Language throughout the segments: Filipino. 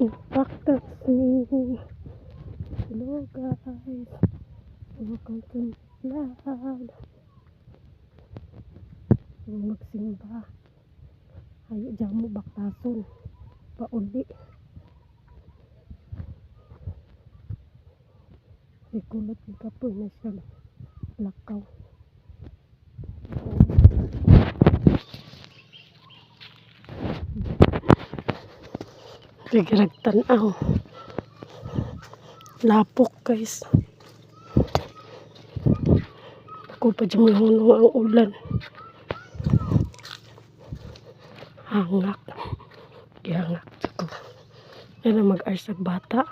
impacted me. Hello guys, welcome to vlog. Magsimba. Ayo dyan mo baktason. Pauli. Ikulot yung kapoy na siya. Lakaw. Tigragtanaw. Lapok guys. Ako pa dyan ang ulan. Hangak. Gihangak ko. Yan ang mag-arsag bata.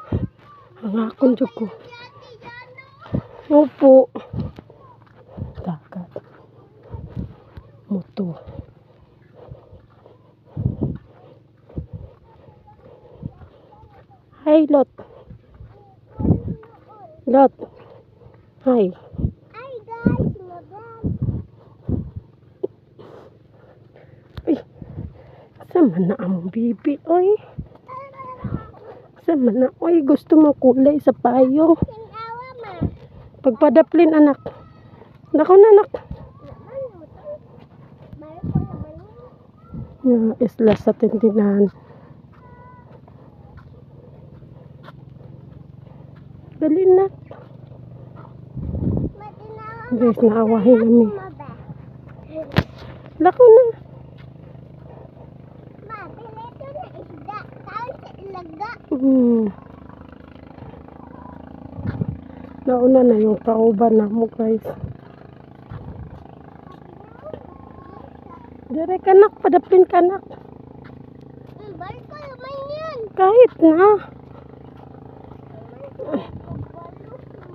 Hangakon dyan ko. Opo. Dagat. Muto. Hi, Lot. Lot. Hi. Hi guys, madam. Ay. Sama na ang bibi, oy. Sama na, oy. Gusto mo kulay sa payong. Awa ma. Pagpadaplin, anak. Nako na, anak. Isla sa tindinan. Dali na. Guys, naawahin namin. Lako na. Ma, pileto na isda. Taon sa ilaga. Nauna na yung kauban na mo guys. Dire kanak, padaplin kanak. Barko naman yan. Kahit na.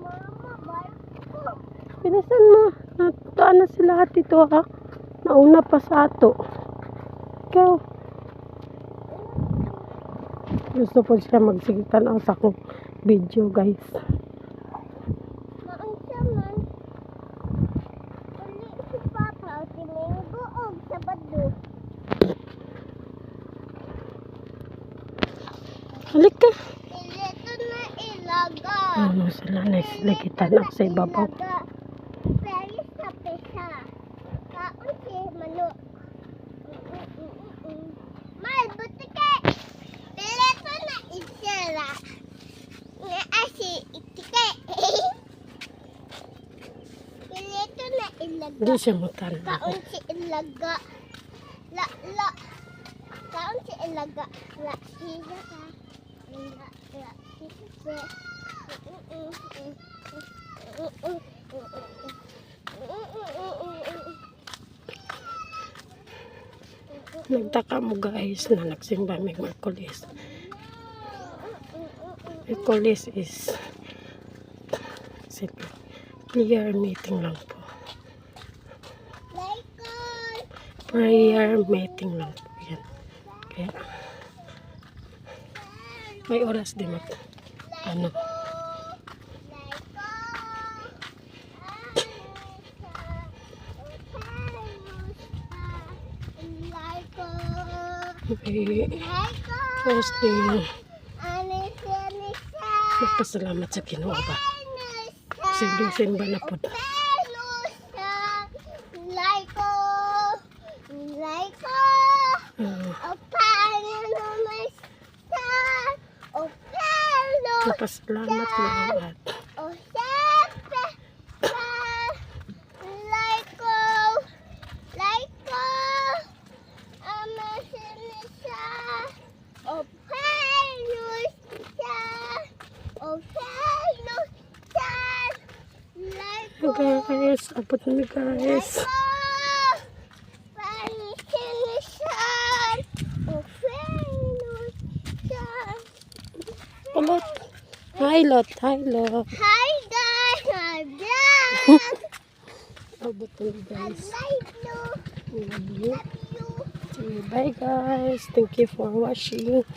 Mama, barko. Pinasan mo. Natutaan na sila lahat ito ha. Nauna pa sa ato. Ikaw. Gusto po siya magsigitan ako sa akong video guys. Maunsa man. Uli si Papa o Timinggo o Sabado. Halik ka. Pileto na ilaga. Ano sila na silagitan ako sa ibabaw. Pwede sa pesa. Kaon si manok. Mal, butike. Pileto na isera. Nga asi itike. Pileto na ilaga. Hindi siya mutala. Kaon si ilaga. La. Kaon si ilaga. La. Siya ka. La. Siya. Nagtaka mo guys na nagsimba may Merkulis. Merkulis is prayer meeting lang po. Prayer meeting lang po yan. Kaya may oras din mag ano. Okay. First thing, magpasalamat sa Ginoo ba? Simba na po. Magpasalamat lahat. Guys, abot na guys. Lot. Hi Lot. Hi Lot. Hi guys, I'm vlog. Abot na guys. I love you. Love you. Bye guys. Thank you for watching.